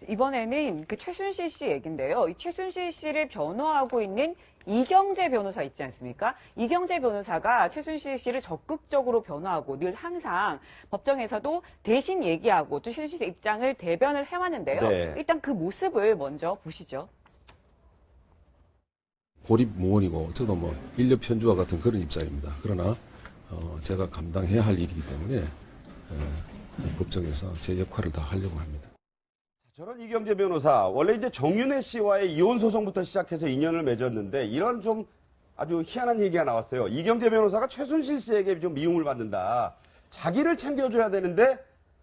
이번에는 그 최순실 씨 얘긴데요. 이 최순실 씨를 변호하고 있는 이경재 변호사 있지 않습니까? 이경재 변호사가 최순실 씨를 적극적으로 변호하고 늘 항상 법정에서도 대신 얘기하고 또 최순실 씨 입장을 대변을 해왔는데요. 네. 일단 그 모습을 먼저 보시죠. 고립무원이고 저도 뭐 인력 편주와 같은 그런 입장입니다. 그러나 제가 감당해야 할 일이기 때문에 법정에서 제 역할을 다 하려고 합니다. 저런 이경재 변호사, 원래 이제 정윤회 씨와의 이혼 소송부터 시작해서 인연을 맺었는데 이런 좀 아주 희한한 얘기가 나왔어요. 이경재 변호사가 최순실 씨에게 좀 미움을 받는다. 자기를 챙겨줘야 되는데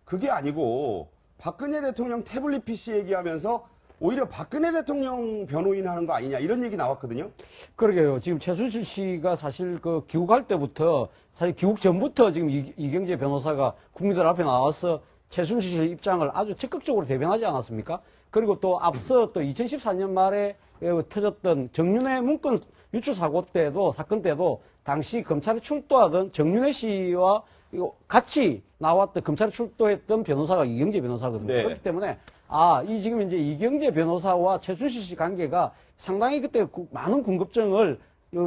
그게 아니고 박근혜 대통령 태블릿 PC 얘기하면서 오히려 박근혜 대통령 변호인 하는 거 아니냐 이런 얘기 나왔거든요. 그러게요. 지금 최순실 씨가 사실 그 귀국할 때부터 사실 귀국 전부터 지금 이경재 변호사가 국민들 앞에 나와서 최순실 씨 입장을 아주 적극적으로 대변하지 않았습니까? 그리고 또 앞서 또 2014년 말에 터졌던 정윤회 문건 유출 사건 때도 당시 검찰에 출두하던 정윤회 씨와 같이 나왔던 검찰에 출두했던 변호사가 이경재 변호사거든요. 네. 그렇기 때문에 이 지금 이제 이경재 변호사와 최순실 씨 관계가 상당히 그때 많은 궁금증을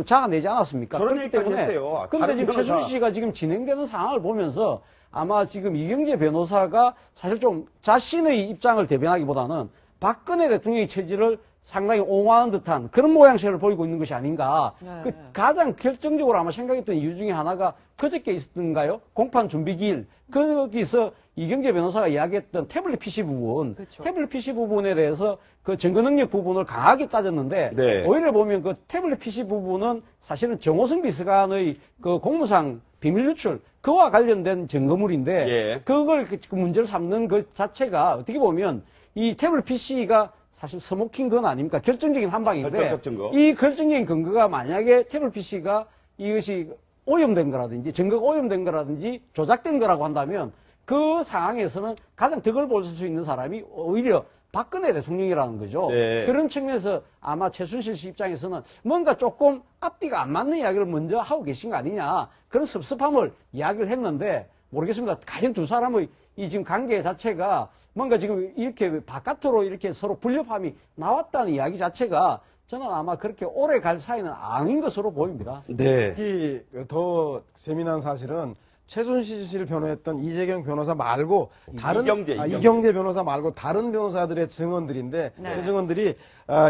자아내지 않았습니까? 저런 그렇기 얘기까지 때문에 했대요. 그런데 지금 변호사. 최순실 씨가 지금 진행되는 상황을 보면서 아마 지금 이경재 변호사가 사실 좀 자신의 입장을 대변하기보다는 박근혜 대통령의 처지를 상당히 옹호하는 듯한 그런 모양새를 보이고 있는 것이 아닌가. 네. 그 가장 결정적으로 아마 생각했던 이유 중에 하나가 그저께 있었던가요? 공판 준비기일. 거기서 이경재 변호사가 이야기했던 태블릿 PC 부분, 그렇죠. 태블릿 PC 부분에 대해서 그 증거 능력 부분을 강하게 따졌는데 네. 오히려 보면 그 태블릿 PC 부분은 사실은 정호성 비서관의 그 공무상 비밀 유출 그와 관련된 증거물인데 예. 그걸 그 문제를 삼는 그 자체가 어떻게 보면 이 태블릿 PC가 사실 서모킨 건 아닙니까? 결정적인 한 방인데 결정적 증거. 이 결정적인 근거가 만약에 태블릿 PC가 이것이 오염된 거라든지 증거가 오염된 거라든지 조작된 거라고 한다면 그 상황에서는 가장 덕을 볼 수 있는 사람이 오히려 박근혜 대통령이라는 거죠. 네. 그런 측면에서 아마 최순실 씨 입장에서는 뭔가 조금 앞뒤가 안 맞는 이야기를 먼저 하고 계신 거 아니냐 그런 섭섭함을 이야기를 했는데 모르겠습니다. 과연 두 사람의 이 지금 관계 자체가 뭔가 지금 이렇게 바깥으로 이렇게 서로 불협함이 나왔다는 이야기 자체가 저는 아마 그렇게 오래 갈 사이는 아닌 것으로 보입니다. 네. 특히 더 재미난 사실은 최순실 씨를 변호했던 이재경 변호사 말고 다른 이경재 변호사 말고 다른 변호사들의 증언들인데 네. 그 증언들이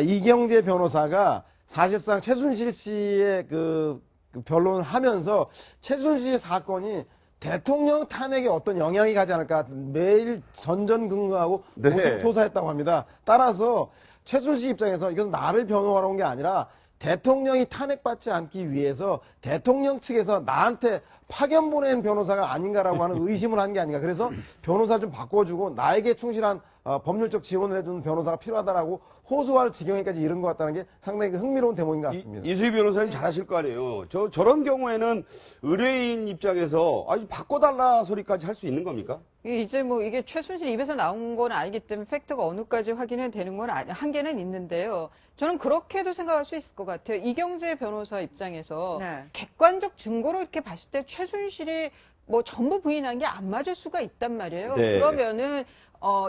이경재 변호사가 사실상 최순실 씨의 그 변론을 하면서 최순실 사건이 대통령 탄핵에 어떤 영향이 가지 않을까 매일 전전긍긍하고 네. 모두 조사했다고 합니다. 따라서 최순실 입장에서 이것은 나를 변호하러 온 게 아니라 대통령이 탄핵받지 않기 위해서 대통령 측에서 나한테 파견 보낸 변호사가 아닌가라고 하는 의심을 한 게 아닌가. 그래서 변호사 좀 바꿔주고 나에게 충실한 법률적 지원을 해주는 변호사가 필요하다라고 호소할 지경에까지 이른 것 같다는 게 상당히 흥미로운 대목인 것 같습니다. 이수희 변호사님 잘 아실 거 아니에요. 저런 경우에는 의뢰인 입장에서 바꿔달라 소리까지 할 수 있는 겁니까? 이제 뭐 이게 최순실 입에서 나온 건 아니기 때문에 팩트가 어느까지 확인이 되는 건 한계는 있는데요. 저는 그렇게도 생각할 수 있을 것 같아요. 이경재 변호사 입장에서 네. 객관적 증거로 이렇게 봤을 때 최순실이 뭐 전부 부인한 게 안 맞을 수가 있단 말이에요. 네. 그러면은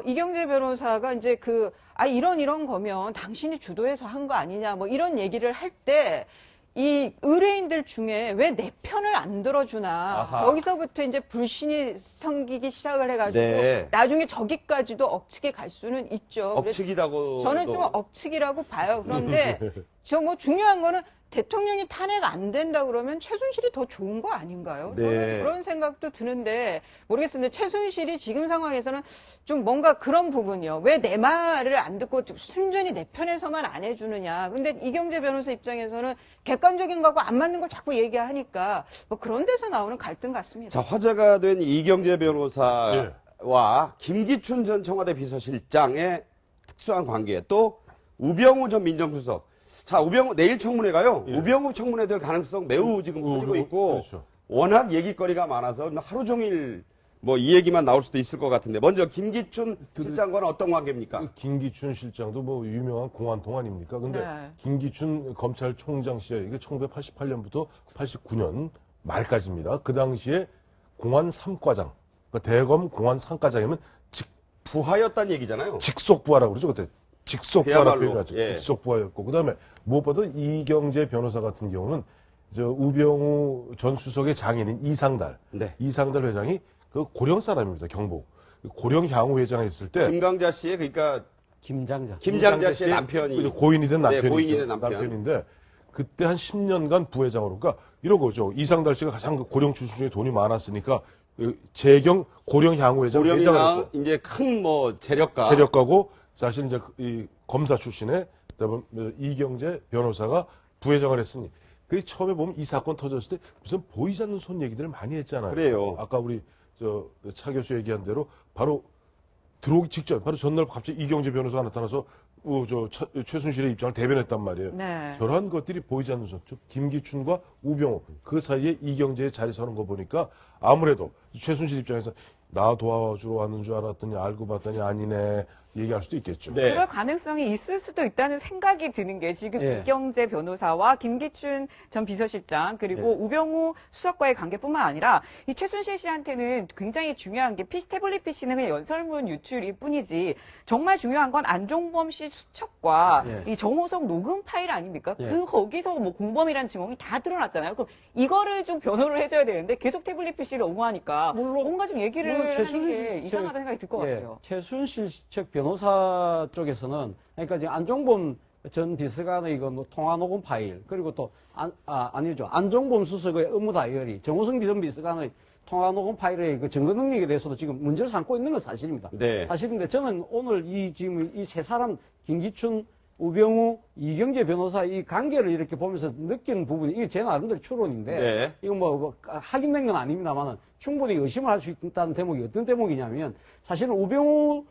이경재 변호사가 이제 이런 거면 당신이 주도해서 한 거 아니냐 뭐 이런 얘기를 할 때 이 의뢰인들 중에 왜 내 편을 안 들어주나 아하. 거기서부터 이제 불신이 생기기 시작을 해가지고 네. 나중에 저기까지도 억측에 갈 수는 있죠. 그래서 억측이라고. 저는 좀 억측이라고 봐요. 그런데 저 뭐 중요한 거는 대통령이 탄핵 안 된다 그러면 최순실이 더 좋은 거 아닌가요? 네. 저는 그런 생각도 드는데 모르겠습니다. 최순실이 지금 상황에서는 좀 뭔가 그런 부분이요. 왜 내 말을 안 듣고 순전히 내 편에서만 안 해주느냐. 근데 이경재 변호사 입장에서는 객관적인 거하고 안 맞는 걸 자꾸 얘기하니까 뭐 그런 데서 나오는 갈등 같습니다. 자, 화제가 된 이경재 변호사와 김기춘 전 청와대 비서실장의 특수한 관계, 또 우병우 전 민정수석. 자, 우병우 내일 청문회가요. 우병우 청문회 될 가능성 매우 지금 커지고 있고 그렇죠. 워낙 얘기거리가 많아서 하루 종일 뭐 이 얘기만 나올 수도 있을 것 같은데 먼저 김기춘 실장과는 어떤 관계입니까? 김기춘 실장도 뭐 유명한 공안 동안입니까? 근데 네. 김기춘 검찰총장 시절 이게 1988년부터 89년 말까지입니다. 그 당시에 공안 3과장, 그러니까 대검 공안 3과장이면 부하였다는 얘기잖아요. 직속 부하라고 그러죠 그때. 직속 부하라고 그야말로, 표현하죠. 예. 직속 부하였고 그다음에 무엇보다 이경재 변호사 같은 경우는 저 우병우 전 수석의 장인인 이상달, 네. 이상달 회장이 그 고령 사람입니다. 경북 고령 향후 회장에 있을 때 김강자 씨의 그러니까 김장자. 김장자 씨의 남편이 고인이 된 남편이죠. 네, 고인이 된 남편. 남편인데 그때 한 10년간 부회장으로 그러니까 이런 거죠. 이상달 씨가 가장 그 고령 출신 중에 돈이 많았으니까 그 재경 고령 향후 회장 회장을 고령이나 했고 이제 큰 뭐 재력가 세력가고 사실 이제 이 검사 출신의 그다음에 이경재 변호사가 부회장을 했으니 그 처음에 보면 이 사건 터졌을 때 무슨 보이지 않는 손 얘기들을 많이 했잖아요. 그래요. 아까 우리 차 교수 얘기한 대로 바로 들어오기 직전 바로 전날 갑자기 이경재 변호사가 나타나서 최순실의 입장을 대변했단 말이에요. 네. 저러한 것들이 보이지 않는 손, 즉 김기춘과 우병우 그 사이에 이경재의 자리 서는 거 보니까 아무래도 최순실 입장에서 나 도와주러 왔는 줄 알았더니 알고 봤더니 아니네 얘기할 수도 있겠죠. 네. 그럴 가능성이 있을 수도 있다는 생각이 드는 게 지금 예. 이경재 변호사와 김기춘 전 비서실장 그리고 네. 우병우 수석과의 관계뿐만 아니라 이 최순실 씨한테는 굉장히 중요한 게 태블릿 PC는 그냥 연설문 유출일 뿐이지 정말 중요한 건 안종범 씨 수첩과 예. 이 정호성 녹음 파일 아닙니까? 예. 그 거기서 뭐 공범이라는 증언이 다 드러났잖아요. 그럼 이거를 좀 변호를 해줘야 되는데 계속 태블릿 PC를 옹호하니까 물론- 뭔가 좀 얘기를 물론 하는 최순실 게 이상하다는 생각이 들 것 예, 같아요. 최순실 측 변호사 쪽에서는 그러니까 이제 안종범 전 비서관의 이거 뭐 통화 녹음 파일 그리고 또 아니죠 안종범 수석의 업무 다이어리 정호성 전 비서관의 통화 녹음 파일의 그 증거 능력에 대해서도 지금 문제를 삼고 있는 건 사실입니다. 네. 사실인데 저는 오늘 지금 이 세 사람 김기춘 우병우, 이경재 변호사 이 관계를 이렇게 보면서 느끼는 부분이 이게 제 나름대로 추론인데 네. 이거 뭐 확인된 건 아닙니다만은 충분히 의심을 할 수 있다는 대목이 어떤 대목이냐면 사실은 우병우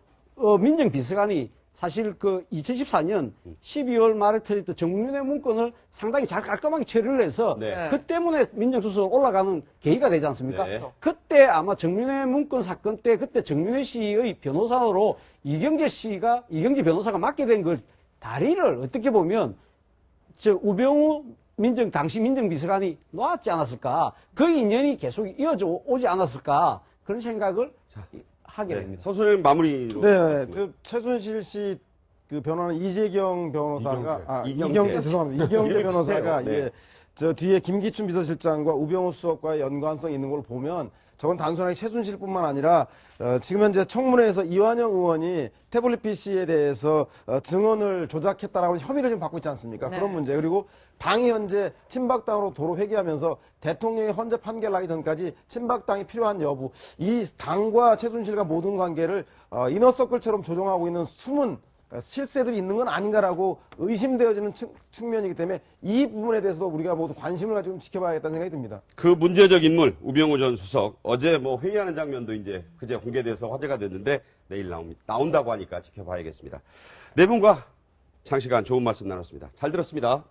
민정비서관이 사실 그 2014년 12월 말에 터졌던 정윤회 문건을 상당히 잘 깔끔하게 처리를 해서 네. 그 때문에 민정수석 올라가는 계기가 되지 않습니까? 네. 그때 아마 정윤회 문건 사건 때 그때 정윤회 씨의 변호사로 이경재 변호사가 맡게 된 그 다리를 어떻게 보면 우병우 당시 민정비서관이 놓았지 않았을까? 그 인연이 계속 이어져 오지 않았을까? 그런 생각을 하게 네. 됩니다. 서수님 마무리로. 네, 그 최순실 씨 그 변호는 이재경 변호사가 이경재. 죄송합니다. 이경재 변호사가 네. 이게 저 뒤에 김기춘 비서실장과 우병우 수석과의 연관성이 있는 걸 보면 저건 단순하게 최순실뿐만 아니라 지금 현재 청문회에서 이완영 의원이 태블릿 PC에 대해서 증언을 조작했다라고 혐의를 지금 받고 있지 않습니까? 네. 그런 문제. 그리고 당이 현재 친박당으로 도로 회귀하면서 대통령이 헌재 판결 나기 전까지 친박당이 필요한 여부, 이 당과 최순실과 모든 관계를 이너서클처럼 조정하고 있는 숨은 실세들이 있는 건 아닌가라고 의심되어지는 측면이기 때문에 이 부분에 대해서도 우리가 모두 관심을 가지고 좀 지켜봐야겠다는 생각이 듭니다. 그 문제적 인물 우병우 전 수석 어제 뭐 회의하는 장면도 이제 그제 공개돼서 화제가 됐는데 내일 나온다고 하니까 지켜봐야겠습니다. 네 분과 장시간 좋은 말씀 나눴습니다. 잘 들었습니다.